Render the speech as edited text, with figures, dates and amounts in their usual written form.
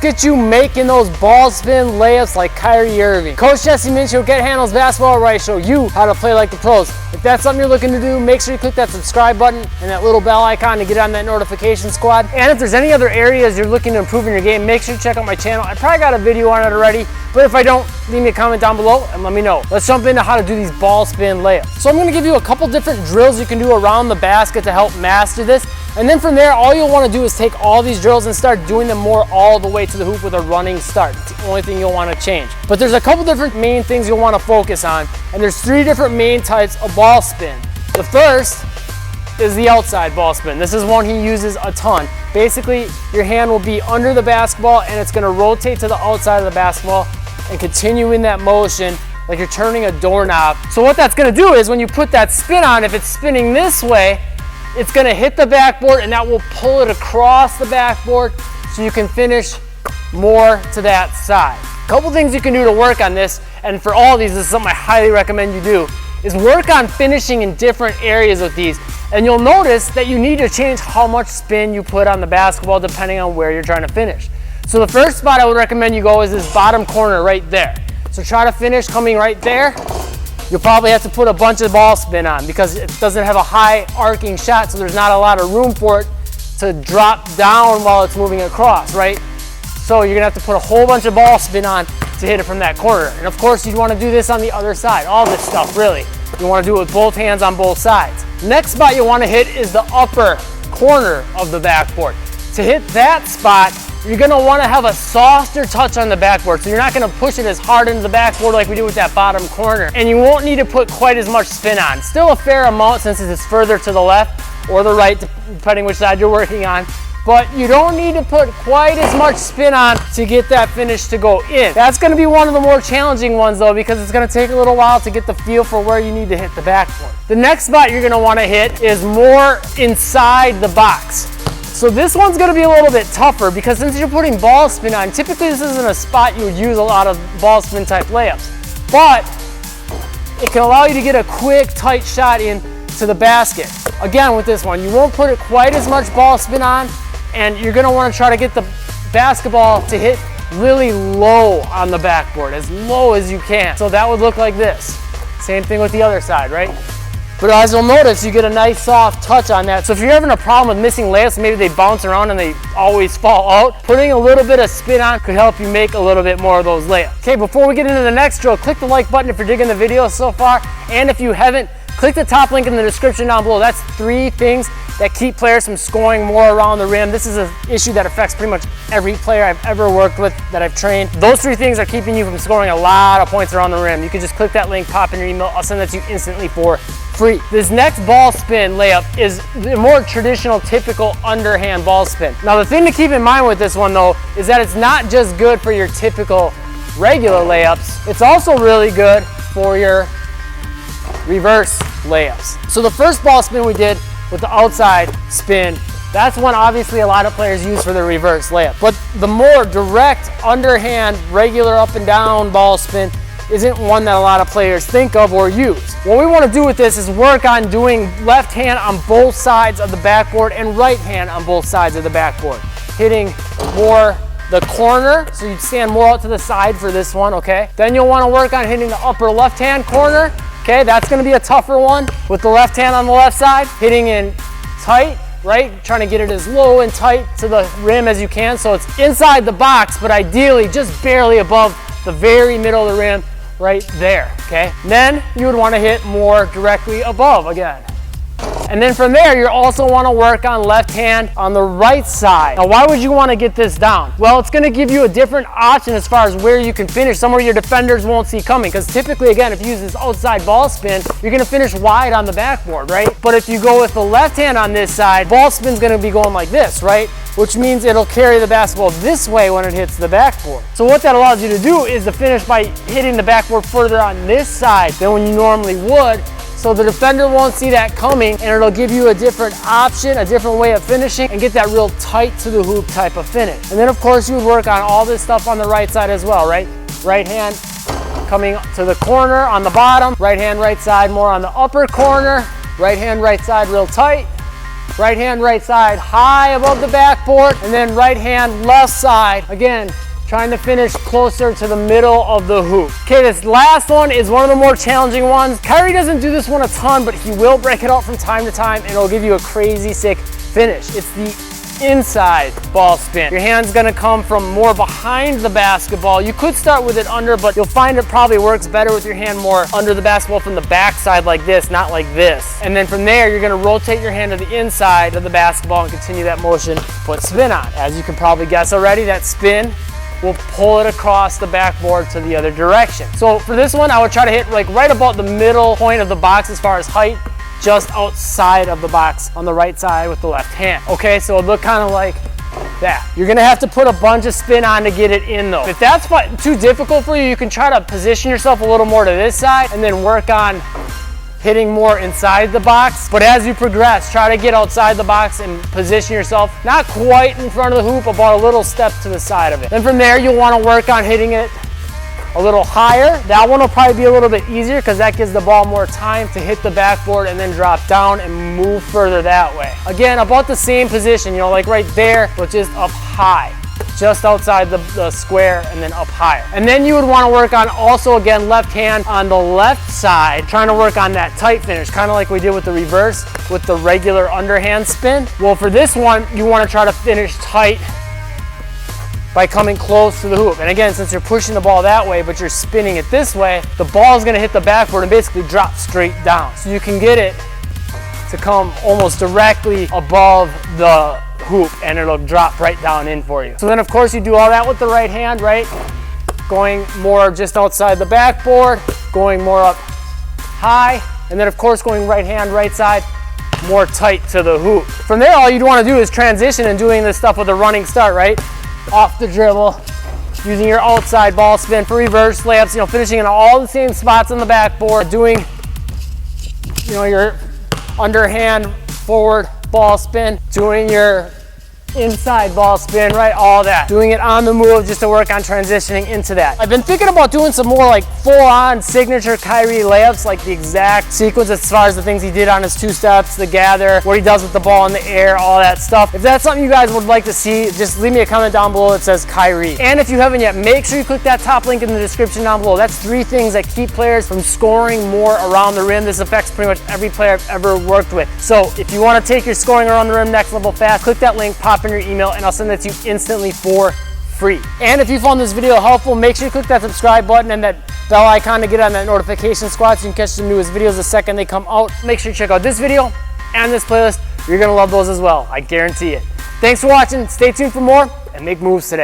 get you making those ball spin layups like Kyrie Irving. Coach Jesse Mincio, Get Handles Basketball, where I show you how to play like the pros. If that's something you're looking to do, make sure you click that subscribe button and that little bell icon to get on that notification squad. And if there's any other areas you're looking to improve in your game, make sure to check out my channel. I probably got a video on it already, but if I don't, leave me a comment down below and let me know. Let's jump into how to do these ball spin layups. So I'm gonna give you a couple different drills you can do around the basket to help master this. And then from there, all you'll want to do is take all these drills and start doing them more all the way to the hoop with a running start. It's the only thing you'll want to change. But there's a couple different main things you'll want to focus on, and there's 3 different main types of ball spin. The first is the outside ball spin. This is one he uses a ton. Basically, your hand will be under the basketball and it's going to rotate to the outside of the basketball and continue in that motion like you're turning a doorknob. So what that's going to do is when you put that spin on, if it's spinning this way, it's gonna hit the backboard and that will pull it across the backboard so you can finish more to that side. A couple things you can do to work on this, and for all these, this is something I highly recommend you do, is work on finishing in different areas with these. And you'll notice that you need to change how much spin you put on the basketball depending on where you're trying to finish. So the first spot I would recommend you go is this bottom corner right there. So try to finish coming right there. You'll probably have to put a bunch of ball spin on because it doesn't have a high arcing shot, so there's not a lot of room for it to drop down while it's moving across, right? So you're gonna have to put a whole bunch of ball spin on to hit it from that corner. And of course, you'd wanna do this on the other side, all this stuff, really. You wanna do it with both hands on both sides. Next spot you wanna hit is the upper corner of the backboard. To hit that spot, you're gonna wanna have a softer touch on the backboard. So you're not gonna push it as hard into the backboard like we do with that bottom corner. And you won't need to put quite as much spin on. Still a fair amount since it's further to the left or the right, depending which side you're working on. But you don't need to put quite as much spin on to get that finish to go in. That's gonna be one of the more challenging ones though, because it's gonna take a little while to get the feel for where you need to hit the backboard. The next spot you're gonna wanna hit is more inside the box. So this one's gonna be a little bit tougher because since you're putting ball spin on, typically this isn't a spot you would use a lot of ball spin type layups. But it can allow you to get a quick, tight shot in to the basket. Again, with this one, you won't put it quite as much ball spin on, and you're gonna wanna try to get the basketball to hit really low on the backboard, as low as you can. So that would look like this. Same thing with the other side, right? But as you'll notice, you get a nice soft touch on that. So if you're having a problem with missing layups, maybe they bounce around and they always fall out, putting a little bit of spin on could help you make a little bit more of those layups. Okay, before we get into the next drill, click the like button if you're digging the video so far. And if you haven't, click the top link in the description down below. That's 3 things that keep players from scoring more around the rim. This is an issue that affects pretty much every player I've ever worked with that I've trained. Those 3 things are keeping you from scoring a lot of points around the rim. You can just click that link, pop in your email. I'll send that to you instantly for free. This next ball spin layup is the more traditional, typical underhand ball spin. Now the thing to keep in mind with this one though, is that it's not just good for your typical regular layups, it's also really good for your reverse layups. So the first ball spin we did with the outside spin, that's one obviously a lot of players use for their reverse layup. But the more direct underhand, regular up and down ball spin isn't one that a lot of players think of or use. What we want to do with this is work on doing left hand on both sides of the backboard and right hand on both sides of the backboard. Hitting more the corner, so you'd stand more out to the side for this one, okay? Then you'll want to work on hitting the upper left hand corner. Okay, that's gonna be a tougher one with the left hand on the left side, hitting in tight, right? Trying to get it as low and tight to the rim as you can so it's inside the box, but ideally just barely above the very middle of the rim right there, okay? Then you would wanna hit more directly above again. And then from there, you also want to work on left hand on the right side. Now, why would you want to get this down? Well, it's going to give you a different option as far as where you can finish, somewhere your defenders won't see coming. Because typically, again, if you use this outside ball spin, you're going to finish wide on the backboard, right? But if you go with the left hand on this side, ball spin's going to be going like this, right? Which means it'll carry the basketball this way when it hits the backboard. So what that allows you to do is to finish by hitting the backboard further on this side than when you normally would. So the defender won't see that coming, and it'll give you a different option, a different way of finishing, and get that real tight to the hoop type of finish. And then of course you would work on all this stuff on the right side as well, right? Right hand coming to the corner on the bottom, right hand, right side more on the upper corner, right hand, right side real tight, Right hand, right side, high above the backboard, and then right hand, left side. Again, trying to finish closer to the middle of the hoop. Okay, this last one is one of the more challenging ones. Kyrie doesn't do this one a ton, but he will break it out from time to time, and it'll give you a crazy sick finish. It's the inside ball spin. Your hand's gonna come from more behind the basketball. You could start with it under, but you'll find it probably works better with your hand more under the basketball from the backside like this, not like this. And then from there, you're gonna rotate your hand to the inside of the basketball and continue that motion, put spin on. As you can probably guess already, that spin will pull it across the backboard to the other direction. So for this one, I would try to hit like right about the middle point of the box as far as height, just outside of the box on the right side with the left hand. Okay, so it look kind of like that. You're gonna have to put a bunch of spin on to get it in though. If that's too difficult for you, you can try to position yourself a little more to this side and then work on hitting more inside the box. But as you progress, try to get outside the box and position yourself not quite in front of the hoop, about a little step to the side of it. Then from there, you'll want to work on hitting it a little higher. That one will probably be a little bit easier because that gives the ball more time to hit the backboard and then drop down and move further that way. Again, about the same position, you know, like right there, but just up high, just outside the square and then up higher. And then you would want to work on also, again, left hand on the left side, trying to work on that tight finish, kind of like we did with the reverse with the regular underhand spin. Well, for this one, you want to try to finish tight by coming close to the hoop. And again, since you're pushing the ball that way, but you're spinning it this way, the ball is gonna hit the backboard and basically drop straight down. So you can get it to come almost directly above the hoop and it'll drop right down in for you. So then of course you do all that with the right hand, right? Going more just outside the backboard, going more up high, and then of course going right hand, right side, more tight to the hoop. From there, all you'd wanna do is transition and doing this stuff with a running start, right? Off the dribble, using your outside ball spin for reverse layups, you know, finishing in all the same spots on the backboard, doing, you know, your underhand forward ball spin, doing your inside ball spin, right? All that. Doing it on the move just to work on transitioning into that. I've been thinking about doing some more like full-on signature Kyrie layups, like the exact sequence as far as the things he did on his two steps, the gather, what he does with the ball in the air, all that stuff. If that's something you guys would like to see, just leave me a comment down below that says Kyrie. And if you haven't yet, make sure you click that top link in the description down below. That's 3 things that keep players from scoring more around the rim. This affects pretty much every player I've ever worked with. So if you want to take your scoring around the rim next level fast, click that link, pop in your email, and I'll send that to you instantly for free. And if you found this video helpful, make sure you click that subscribe button and that bell icon to get on that notification squad so you can catch the newest videos the second they come out. Make sure you check out this video and this playlist. You're gonna love those as well, I guarantee it. Thanks for watching, stay tuned for more, and make moves today.